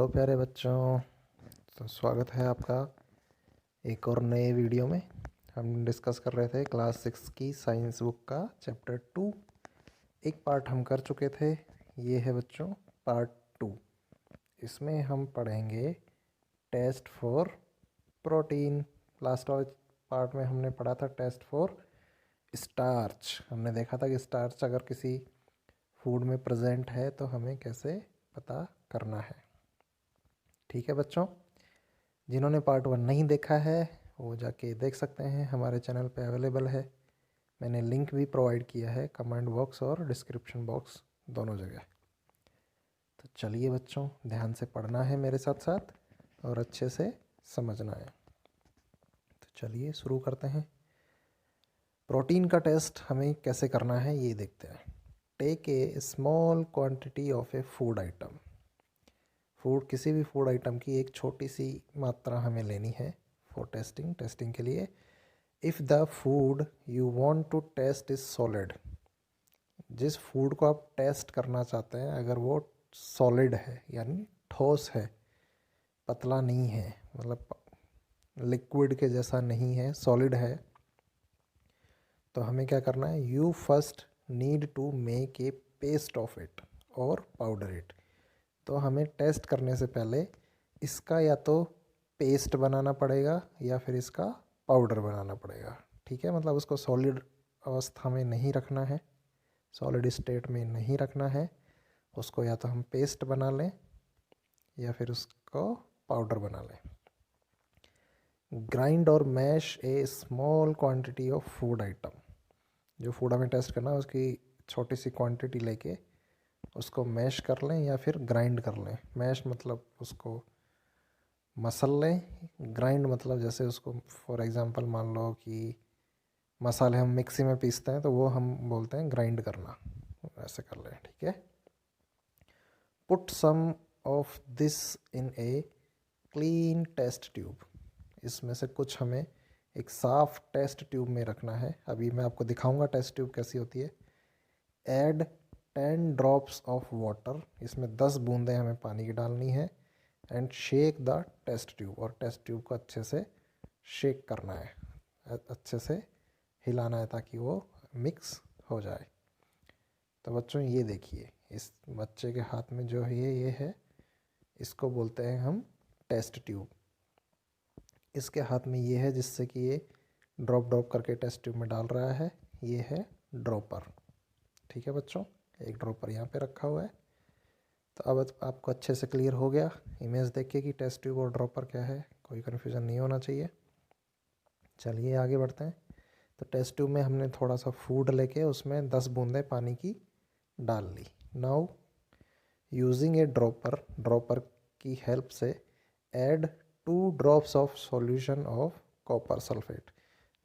Hello प्यारे बच्चों। तो स्वागत है आपका एक और नए वीडियो में। हम डिस्कस कर रहे थे क्लास 6 की साइंस बुक का चैप्टर 2। एक पार्ट हम कर चुके थे, ये है बच्चों पार्ट 2। इसमें हम पढ़ेंगे टेस्ट फॉर प्रोटीन। लास्ट वाले पार्ट में हमने पढ़ा था टेस्ट फॉर स्टार्च। हमने देखा था कि स्टार्च अगर किसी फूड में प्रेजेंट है तो हमें कैसे पता करना है। ठीक है बच्चों, जिन्होंने पार्ट 1 नहीं देखा है वो जाके देख सकते हैं, हमारे चैनल पे अवेलेबल है। मैंने लिंक भी प्रोवाइड किया है कमेंट बॉक्स और डिस्क्रिप्शन बॉक्स दोनों जगह। तो चलिए बच्चों, ध्यान से पढ़ना है मेरे साथ साथ और अच्छे से समझना है। तो चलिए शुरू करते हैं। प्रोटीन का टेस्ट हमें कैसे करना है ये देखते हैं। Take a small quantity of a food item. Food, किसी भी फूड आइटम की एक छोटी सी मात्रा हमें लेनी है फॉर टेस्टिंग के लिए। If the food you want to test is solid, जिस फूड को आप टेस्ट करना चाहते हैं अगर वो सॉलिड है यानी ठोस है, पतला नहीं है, मतलब लिक्विड के जैसा नहीं है, सॉलिड है, तो हमें क्या करना है, you first need to make a paste of it और पाउडर इट। तो हमें टेस्ट करने से पहले इसका या तो पेस्ट बनाना पड़ेगा या फिर इसका पाउडर बनाना पड़ेगा। ठीक है, मतलब उसको सॉलिड अवस्था में नहीं रखना है, सॉलिड स्टेट में नहीं रखना है। उसको या तो हम पेस्ट बना लें या फिर उसको पाउडर बना लें। ग्राइंड और mash a small quantity of food item. जो फूड हमें टेस्ट करना है उसकी छोटी सी क्वांटिटी लेके उसको मैश कर लें या फिर ग्राइंड कर लें। मैश मतलब उसको मसल लें, ग्राइंड मतलब जैसे उसको फॉर एग्जांपल मान लो कि मसाले हम मिक्सी में पीसते हैं तो वो हम बोलते हैं ग्राइंड करना, ऐसे कर लें। ठीक है। Put some of this in a clean test tube. इसमें से कुछ हमें एक साफ टेस्ट ट्यूब में रखना है। अभी मैं आपको दिखाऊंगा टेस्ट ट्यूब कैसी होती है। ऐड 10 ड्रॉप्स ऑफ वाटर, इसमें 10 बूंदें हमें पानी की डालनी है। And shake the test tube, और टेस्ट ट्यूब को अच्छे से शेक करना है, अच्छे से हिलाना है ताकि वो मिक्स हो जाए। तो बच्चों ये देखिए, इस बच्चे के हाथ में जो है ये है, इसको बोलते हैं हम टेस्ट ट्यूब। इसके हाथ में ये है जिससे कि ये ड्रॉप ड्रॉप करके टेस्ट ट्यूब में डाल रहा है, ये है ड्रॉपर। ठीक है बच्चों, एक ड्रॉपर यहाँ पे रखा हुआ है। तो अब आपको अच्छे से क्लियर हो गया इमेज देख के कि टेस्ट ट्यूब और ड्रॉपर क्या है, कोई कन्फ्यूज़न नहीं होना चाहिए। चलिए आगे बढ़ते हैं। तो टेस्ट ट्यूब में हमने थोड़ा सा फूड लेके उसमें 10 बूंदें पानी की डाल ली। Now using a dropper, dropper की हेल्प से add 2 drops of solution of copper sulphate.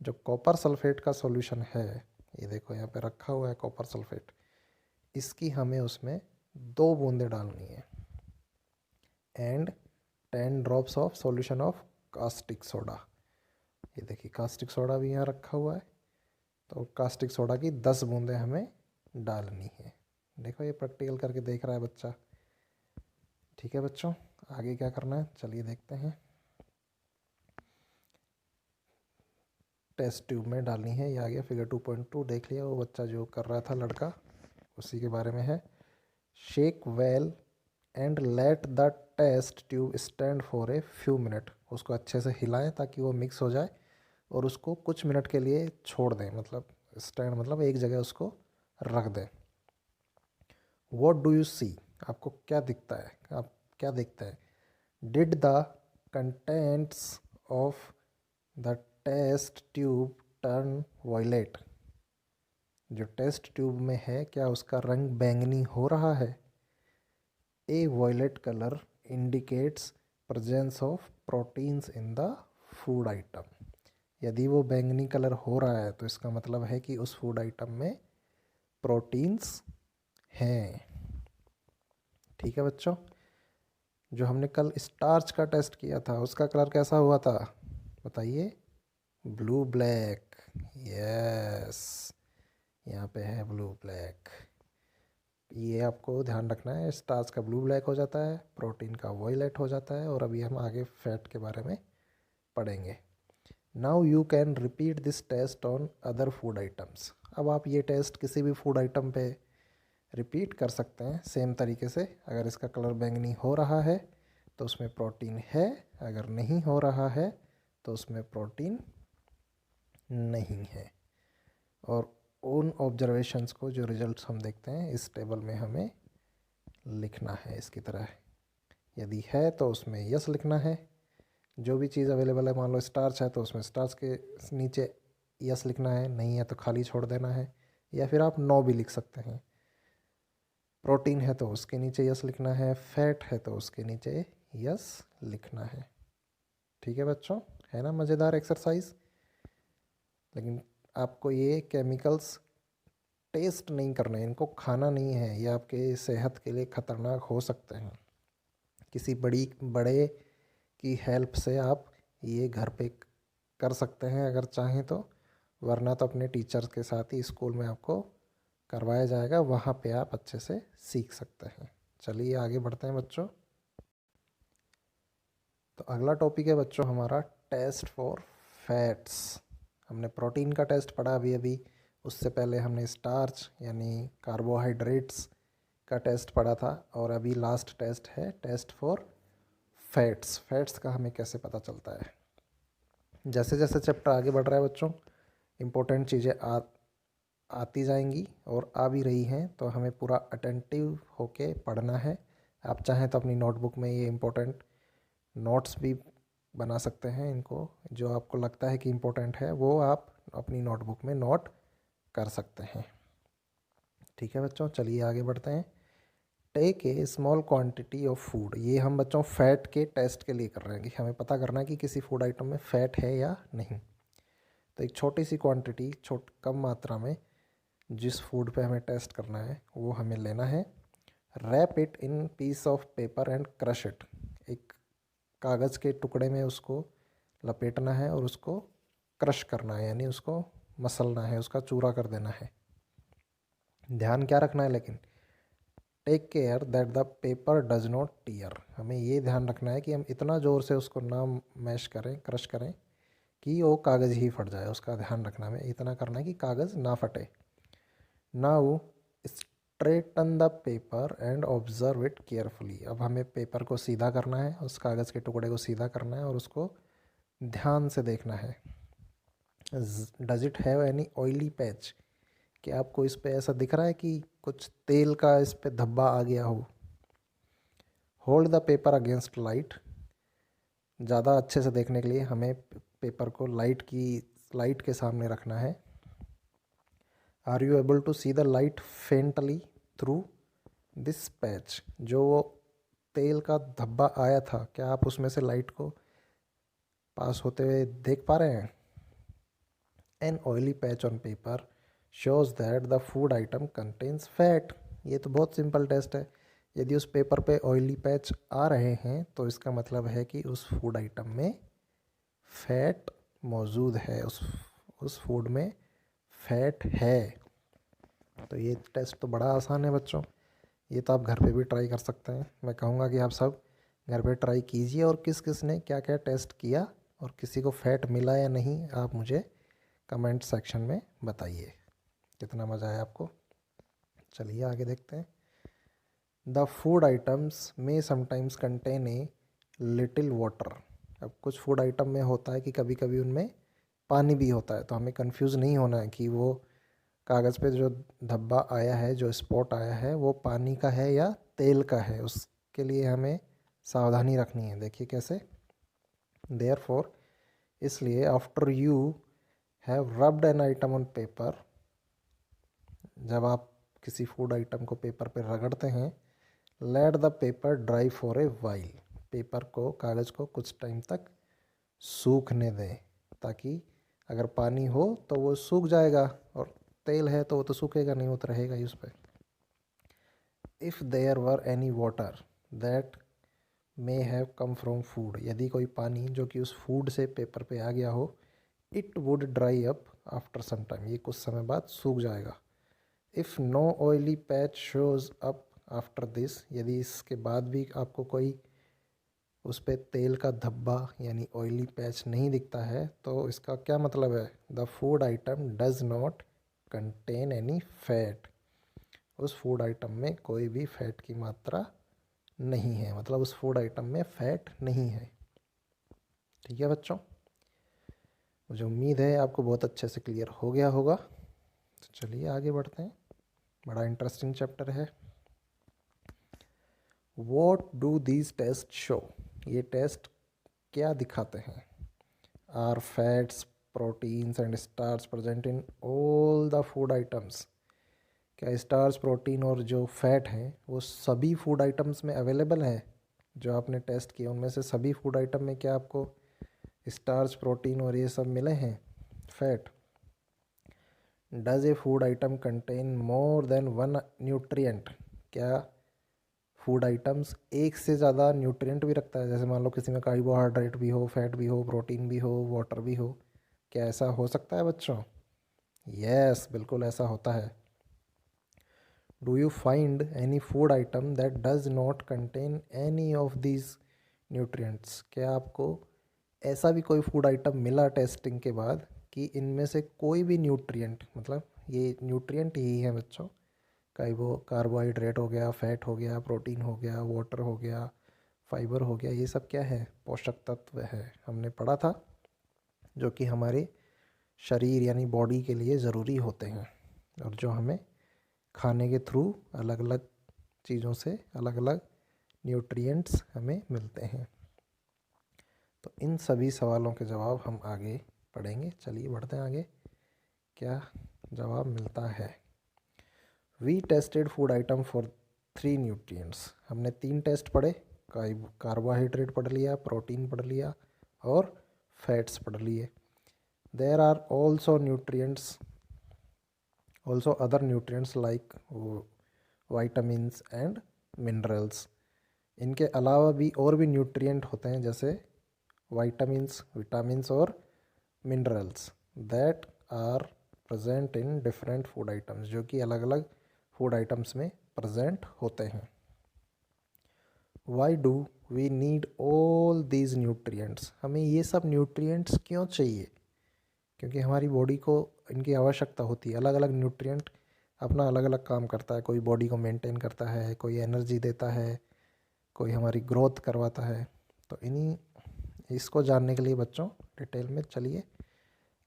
जो कॉपर सल्फेट का सॉल्यूशन है, ये देखो यहाँ पे रखा हुआ है कॉपर सल्फेट, इसकी हमें उसमें 2 बूंदें डालनी है। And 10 drops of solution of caustic soda. ये देखिए कास्टिक सोडा भी यहाँ रखा हुआ है, तो कास्टिक सोडा की 10 बूंदें हमें डालनी है। देखो ये प्रैक्टिकल करके देख रहा है बच्चा। ठीक है बच्चों, आगे क्या करना है चलिए देखते हैं। टेस्ट ट्यूब में डालनी है, ये आ गया फिगर 2.2 देख लिया, वो बच्चा जो कर रहा था लड़का, उसी के बारे में है। Shake well and let the test tube stand for a few minute. उसको अच्छे से हिलाएं ताकि वो मिक्स हो जाए और उसको कुछ मिनट के लिए छोड़ दें, मतलब स्टैंड मतलब एक जगह उसको रख दें। व्हाट डू यू सी, आपको क्या दिखता है, आप क्या देखते हैं। Did the contents of the test tube turn violet. जो टेस्ट ट्यूब में है क्या उसका रंग बैंगनी हो रहा है। A violet colour indicates presence of proteins in the food item. यदि वो बैंगनी कलर हो रहा है तो इसका मतलब है कि उस फूड आइटम में प्रोटीन्स हैं। ठीक है बच्चों, जो हमने कल स्टार्च का टेस्ट किया था उसका कलर कैसा हुआ था बताइए, ब्लू ब्लैक। यस, यहाँ पे है ब्लू ब्लैक। ये आपको ध्यान रखना है, स्टार्च का ब्लू ब्लैक हो जाता है, प्रोटीन का वॉयलेट हो जाता है, और अभी हम आगे फैट के बारे में पढ़ेंगे। Now you can repeat this test on other food items. अब आप ये टेस्ट किसी भी फूड आइटम पे रिपीट कर सकते हैं सेम तरीके से। अगर इसका कलर बैंगनी हो रहा है तो उसमें प्रोटीन है, अगर नहीं हो रहा है तो उसमें प्रोटीन नहीं है। और उन ऑब्जर्वेशंस को, जो रिजल्ट्स हम देखते हैं, इस टेबल में हमें लिखना है इसकी तरह। यदि है तो उसमें यस लिखना है। जो भी चीज़ अवेलेबल है, मान लो स्टार्च है तो उसमें स्टार्च के नीचे यस लिखना है, नहीं है तो खाली छोड़ देना है। या फिर आप नो भी लिख सकते हैं। प्रोटीन है तो उसके नीचे यस लिखना है, फैट है तो उसके नीचे यस लिखना है। ठीक है बच्चों, है ना मज़ेदार एक्सरसाइज। लेकिन आपको ये केमिकल्स टेस्ट नहीं करना है, इनको खाना नहीं है, ये आपके सेहत के लिए ख़तरनाक हो सकते हैं। किसी बड़े की हेल्प से आप ये घर पे कर सकते हैं अगर चाहें तो, वरना तो अपने टीचर्स के साथ ही स्कूल में आपको करवाया जाएगा, वहाँ पे आप अच्छे से सीख सकते हैं। चलिए आगे बढ़ते हैं बच्चों। तो अगला टॉपिक है बच्चों हमारा टेस्ट फॉर फैट्स। हमने प्रोटीन का टेस्ट पढ़ा अभी अभी, उससे पहले हमने स्टार्च यानी कार्बोहाइड्रेट्स का टेस्ट पढ़ा था, और अभी लास्ट टेस्ट है टेस्ट फॉर फैट्स। फैट्स का हमें कैसे पता चलता है। जैसे जैसे चैप्टर आगे बढ़ रहा है बच्चों, इम्पोर्टेंट चीज़ें आती जाएंगी और आ भी रही हैं, तो हमें पूरा अटेंटिव होके पढ़ना है। आप चाहें तो अपनी नोटबुक में ये इम्पोर्टेंट नोट्स भी बना सकते हैं। इनको जो आपको लगता है कि इम्पोर्टेंट है वो आप अपनी नोटबुक में नोट कर सकते हैं। ठीक है बच्चों, चलिए आगे बढ़ते हैं। Take a small quantity of food. ये हम बच्चों फैट के टेस्ट के लिए कर रहे हैं कि हमें पता करना है कि किसी फूड आइटम में फ़ैट है या नहीं। तो एक छोटी सी क्वांटिटी, कम मात्रा में जिस फूड पे हमें टेस्ट करना है वो हमें लेना है। Wrap it in peace of paper and crush it. एक कागज़ के टुकड़े में उसको लपेटना है और उसको क्रश करना है, यानी उसको मसलना है, उसका चूरा कर देना है। ध्यान क्या रखना है लेकिन, take care that the paper does not tear. हमें ये ध्यान रखना है कि हम इतना ज़ोर से उसको ना मैश करें, क्रश करें कि वो कागज़ ही फट जाए। उसका ध्यान रखना है, हमें इतना करना है कि कागज़ ना फटे। Now straighten the paper and observe it carefully. अब हमें पेपर को सीधा करना है, उस कागज़ के टुकड़े को सीधा करना है और उसको ध्यान से देखना है। Does it have any oily patch. क्या आपको इस पे ऐसा दिख रहा है कि कुछ तेल का इस पे धब्बा आ गया हो। Hold the paper against light. ज़्यादा अच्छे से देखने के लिए हमें पेपर को लाइट के सामने रखना है। Are you able to see the light faintly through this patch. जो वो तेल का धब्बा आया था, क्या आप उसमें से लाइट को पास होते हुए देख पा रहे हैं। An oily patch on paper shows that the food item contains fat. ये तो बहुत सिंपल टेस्ट है। यदि उस पेपर पे ऑयली पैच आ रहे हैं तो इसका मतलब है कि उस फूड आइटम में फैट मौजूद है, उस फूड में फैट है। तो ये टेस्ट तो बड़ा आसान है बच्चों, ये तो आप घर पे भी ट्राई कर सकते हैं। मैं कहूँगा कि आप सब घर पे ट्राई कीजिए, और किस किस ने क्या क्या टेस्ट किया और किसी को फैट मिला या नहीं, आप मुझे कमेंट सेक्शन में बताइए। कितना मज़ा आया आपको। चलिए आगे देखते हैं। द फूड आइटम्स में sometimes contain a little water. अब कुछ फूड आइटम में होता है कि कभी कभी उनमें पानी भी होता है, तो हमें कंफ्यूज नहीं होना है कि वो कागज़ पे जो धब्बा आया है, जो स्पॉट आया है, वो पानी का है या तेल का है। उसके लिए हमें सावधानी रखनी है। देखिए कैसे, देयरफॉर, इसलिए after you have rubbed an item on paper, जब आप किसी फूड आइटम को पेपर पे रगड़ते हैं, let the paper dry for a while. Paper को, कागज़ को कुछ टाइम तक सूखने दें, ताकि अगर पानी हो तो वो सूख जाएगा, और तेल है तो वो तो सूखेगा नहीं, वो तो रहेगा ही उस पर। If there were any water that may have come from food. यदि कोई पानी जो कि उस फूड से पेपर पे आ गया हो, it would dry up after some time. ये कुछ समय बाद सूख जाएगा। If no oily patch shows up after this, यदि इसके बाद भी आपको कोई उस पर तेल का धब्बा यानी ऑयली पैच नहीं दिखता है, तो इसका क्या मतलब है? The food item does not contain any fat. उस फूड आइटम में कोई भी फैट की मात्रा नहीं है, मतलब उस फूड आइटम में फैट नहीं है। ठीक है बच्चों, मुझे उम्मीद है आपको बहुत अच्छे से क्लियर हो गया होगा। तो चलिए आगे बढ़ते हैं, बड़ा इंटरेस्टिंग चैप्टर है। What do these test show, ये टेस्ट क्या दिखाते हैं? Are fats, proteins and starch present in all the food items, क्या स्टार्च, प्रोटीन और जो फैट हैं वो सभी फूड आइटम्स में अवेलेबल है? जो आपने टेस्ट किया उनमें से सभी फूड आइटम में क्या आपको स्टार्च, प्रोटीन और ये सब मिले हैं, fat? Does a food atom contain more than one nutrient, क्या फूड आइटम्स एक से ज़्यादा न्यूट्रिएंट भी रखता है? जैसे मान लो किसी में कार्बोहाइड्रेट भी हो, फैट भी हो, प्रोटीन भी हो, वाटर भी हो, क्या ऐसा हो सकता है बच्चों? यस, बिल्कुल ऐसा होता है। Do you find any food item that does not contain any of these nutrients, क्या आपको ऐसा भी कोई फूड आइटम मिला टेस्टिंग के बाद कि इनमें से कोई भी न्यूट्रिएंट, मतलब ये न्यूट्रिएंट ही है बच्चों, कार्बोहाइड्रेट हो गया, फैट हो गया, प्रोटीन हो गया, वाटर हो गया, फाइबर हो गया, ये सब क्या है? पोषक तत्व है, हमने पढ़ा था, जो कि हमारे शरीर यानी बॉडी के लिए ज़रूरी होते हैं और जो हमें खाने के थ्रू अलग अलग चीज़ों से अलग अलग न्यूट्रिएंट्स हमें मिलते हैं। तो इन सभी सवालों के जवाब हम आगे पढ़ेंगे। चलिए बढ़ते हैं आगे, क्या जवाब मिलता है। We tested food item for 3 nutrients, हमने 3 टेस्ट पढ़े, कार्बोहाइड्रेट पढ़ लिया, प्रोटीन पढ़ लिया और फैट्स पढ़ लिए। There are also other nutrients like vitamins and minerals, इनके अलावा भी और भी न्यूट्रिएंट होते हैं जैसे विटामिन्स और minerals that are present in different food items, जो कि अलग अलग फूड आइटम्स में प्रेजेंट होते हैं। Why do we need all these nutrients, हमें ये सब न्यूट्रिएंट्स क्यों चाहिए? क्योंकि हमारी बॉडी को इनकी आवश्यकता होती है। अलग अलग न्यूट्रिएंट अपना अलग अलग काम करता है, कोई बॉडी को मेंटेन करता है, कोई एनर्जी देता है, कोई हमारी ग्रोथ करवाता है। तो इन्हीं इसको जानने के लिए बच्चों डिटेल में चलिए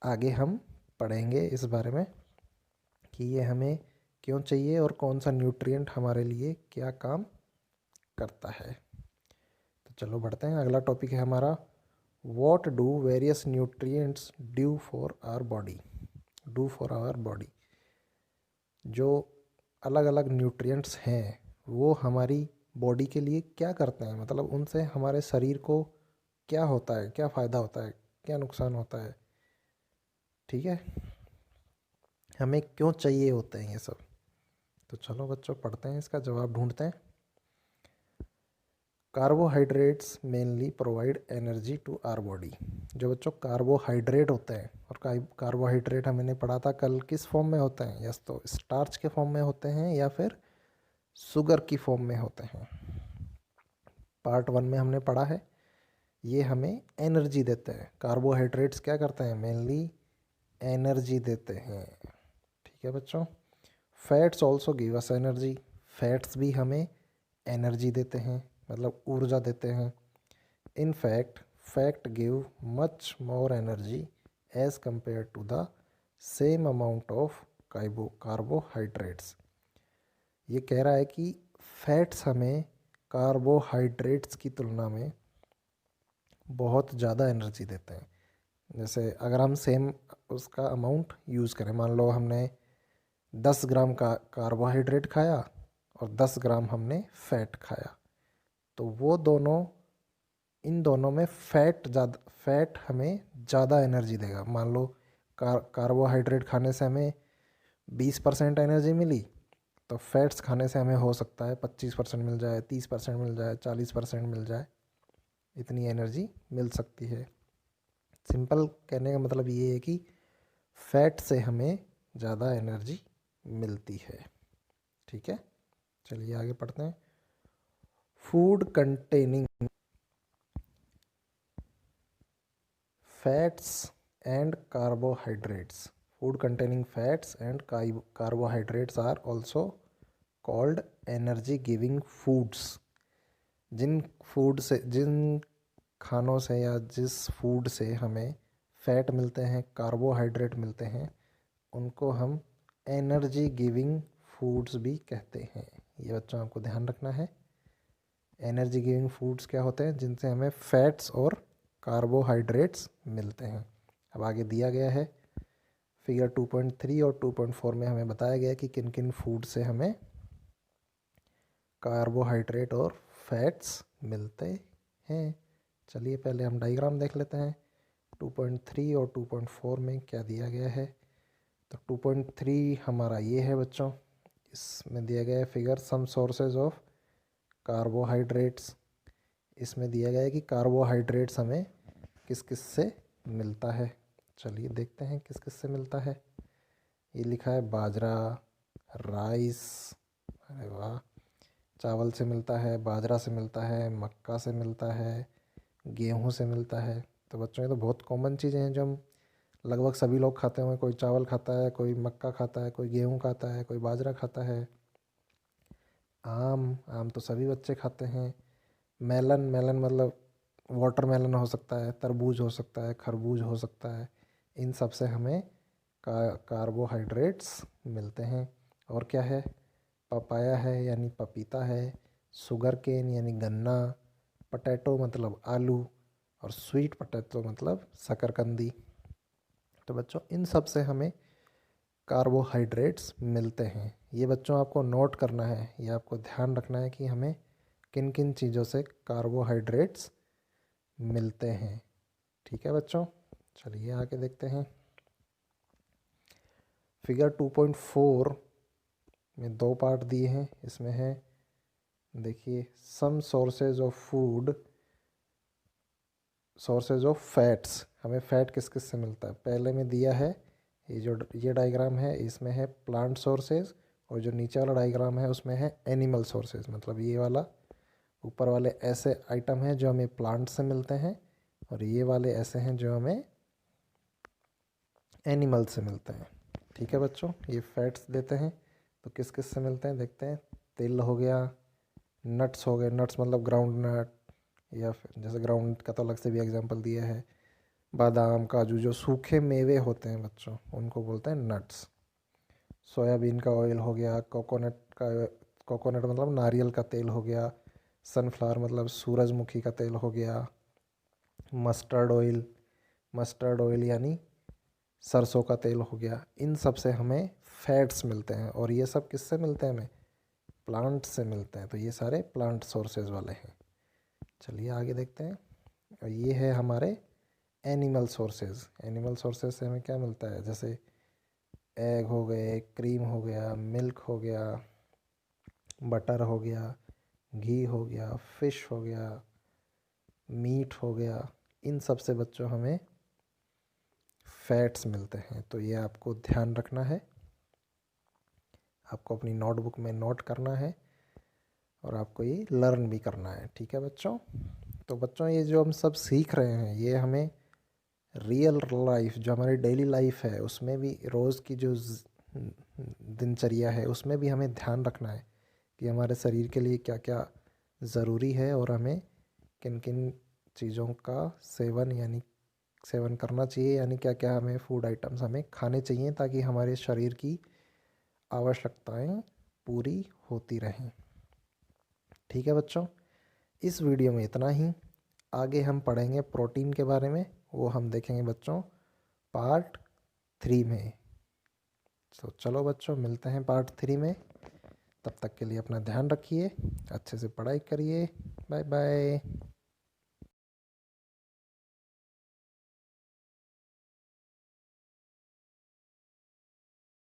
आगे हम पढ़ेंगे इस बारे में कि ये हमें क्यों चाहिए और कौन सा न्यूट्रिएंट हमारे लिए क्या काम करता है। तो चलो बढ़ते हैं, अगला टॉपिक है हमारा what do various nutrients do for our body, जो अलग अलग न्यूट्रिएंट्स हैं वो हमारी बॉडी के लिए क्या करते हैं, मतलब उनसे हमारे शरीर को क्या होता है, क्या फ़ायदा होता है, क्या नुकसान होता है। ठीक है, हमें क्यों चाहिए होते हैं ये सब। तो चलो बच्चों पढ़ते हैं, इसका जवाब ढूंढते हैं। Carbohydrates mainly provide energy to our body, जो बच्चों कार्बोहाइड्रेट होते हैं, और कार्बोहाइड्रेट हमने पढ़ा था कल किस फॉर्म में होते हैं, यस तो स्टार्च के फॉर्म में होते हैं या फिर शुगर की फॉर्म में होते हैं। पार्ट 1 में हमने पढ़ा है, ये हमें एनर्जी देते हैं। कार्बोहाइड्रेट्स क्या करते हैं? मेनली एनर्जी देते हैं। ठीक है बच्चों, fats also give us energy, fats भी हमें एनर्जी देते हैं, मतलब ऊर्जा देते हैं। In fact fat give much more energy as compare to the same amount of carbohydrates. ये कह रहा है कि फैट्स हमें कार्बोहाइड्रेट्स की तुलना में बहुत ज़्यादा एनर्जी देते हैं। जैसे अगर हम सेम उसका अमाउंट यूज़ करें, मान लो हमने 10 ग्राम का कार्बोहाइड्रेट खाया और 10 ग्राम हमने फैट खाया, तो वो दोनों, इन दोनों में फैट हमें ज़्यादा एनर्जी देगा। मान लो कार्बोहाइड्रेट खाने से हमें 20% एनर्जी मिली, तो फैट्स खाने से हमें हो सकता है 25% मिल जाए, 30% मिल जाए, 40% मिल जाए, इतनी एनर्जी मिल सकती है। सिंपल कहने का मतलब ये है कि फैट से हमें ज़्यादा एनर्जी मिलती है। ठीक है, चलिए आगे पढ़ते हैं। Food containing fats and carbohydrates, food containing fats and carbohydrates are also called energy giving foods. जिन खानों से या जिस फूड से हमें फैट मिलते हैं, कार्बोहाइड्रेट मिलते हैं, उनको हम एनर्जी गिविंग फूड्स भी कहते हैं। ये बच्चों आपको ध्यान रखना है। एनर्जी गिविंग फूड्स क्या होते हैं? जिनसे हमें फैट्स और कार्बोहाइड्रेट्स मिलते हैं। अब आगे दिया गया है फिगर 2.3 और 2.4 में हमें बताया गया कि किन किन फूड से हमें कार्बोहाइड्रेट और फैट्स मिलते हैं। चलिए पहले हम डायग्राम देख लेते हैं 2.3 और 2.4 में क्या दिया गया है। तो 2.3 हमारा ये है बच्चों, इसमें दिया गया है figure some sources of carbohydrates. इसमें दिया गया है कि कार्बोहाइड्रेट्स हमें किस किस से मिलता है। चलिए देखते हैं किस किस से मिलता है। ये लिखा है बाजरा, राइस, अरे वाह, चावल से मिलता है, बाजरा से मिलता है, मक्का से मिलता है, गेहूं से मिलता है। तो बच्चों ये तो बहुत कॉमन चीज़ें हैं जो हम लगभग सभी लोग खाते होंगे। कोई चावल खाता है, कोई मक्का खाता है, कोई गेहूं खाता है, कोई बाजरा खाता है। आम तो सभी बच्चे खाते हैं। मेलन मतलब वाटरमेलन हो सकता है, तरबूज हो सकता है, खरबूज हो सकता है। इन सब से हमें कार्बोहाइड्रेट्स मिलते हैं। और क्या है? पपाया है यानी पपीता है, शुगर केन यानी गन्ना, पटैटो मतलब आलू, और स्वीट पटैटो मतलब शकरकंदी। तो बच्चों इन सब से हमें कार्बोहाइड्रेट्स मिलते हैं। ये बच्चों आपको नोट करना है, ये आपको ध्यान रखना है कि हमें किन किन चीज़ों से कार्बोहाइड्रेट्स मिलते हैं। ठीक है बच्चों, चलिए आगे देखते हैं। फिगर 2.4 में दो पार्ट दिए हैं। इसमें है देखिए some sources of food, sources of fats, हमें फैट किस किस से मिलता है। पहले में दिया है ये डायग्राम है, इसमें है प्लांट सोर्सेज, और जो नीचे वाला डायग्राम है उसमें है एनिमल सोर्सेज। मतलब ये वाला ऊपर वाले ऐसे आइटम हैं जो हमें प्लांट से मिलते हैं, और ये वाले ऐसे हैं जो हमें एनिमल से मिलते हैं। ठीक है बच्चों, ये फैट्स देते हैं। तो किस किस से मिलते हैं देखते हैं। तिल हो गया, नट्स हो गए, नट्स मतलब ग्राउंड नट, या फिर जैसे ग्राउंड नट का तो अलग से भी एग्जांपल दिया है। बादाम, काजू, जो सूखे मेवे होते हैं बच्चों, उनको बोलते हैं नट्स। सोयाबीन का ऑयल हो गया, कोकोनट मतलब नारियल का तेल हो गया, सनफ्लावर मतलब सूरजमुखी का तेल हो गया, मस्टर्ड ऑयल यानी सरसों का तेल हो गया। इन सब से हमें फैट्स मिलते हैं, और ये सब किससे मिलते हैं? हमें प्लांट से मिलते हैं। तो ये सारे प्लांट सोर्सेज वाले हैं। चलिए आगे देखते हैं। और ये है हमारे एनिमल सोर्सेज। एनिमल सोर्सेज से हमें क्या मिलता है? जैसे एग हो गए, क्रीम हो गया, मिल्क हो गया, बटर हो गया, घी हो गया, फिश हो गया, मीट हो गया। इन सब से बच्चों हमें फैट्स मिलते हैं। तो ये आपको ध्यान रखना है, आपको अपनी नोटबुक में नोट करना है, और आपको ये लर्न भी करना है। ठीक है बच्चों, तो बच्चों ये जो हम सब सीख रहे हैं, ये हमें रियल लाइफ, जो हमारी डेली लाइफ है, उसमें भी रोज़ की जो दिनचर्या है, उसमें भी हमें ध्यान रखना है कि हमारे शरीर के लिए क्या क्या ज़रूरी है, और हमें किन किन चीज़ों का सेवन करना चाहिए, यानी क्या क्या हमें फूड आइटम्स हमें खाने चाहिए, ताकि हमारे शरीर की आवश्यकताएं पूरी होती रहें। ठीक है बच्चों, इस वीडियो में इतना ही। आगे हम पढ़ेंगे प्रोटीन के बारे में, वो हम देखेंगे बच्चों पार्ट 3 में। तो चलो बच्चों, मिलते हैं पार्ट 3 में। तब तक के लिए अपना ध्यान रखिए, अच्छे से पढ़ाई करिए। Bye bye.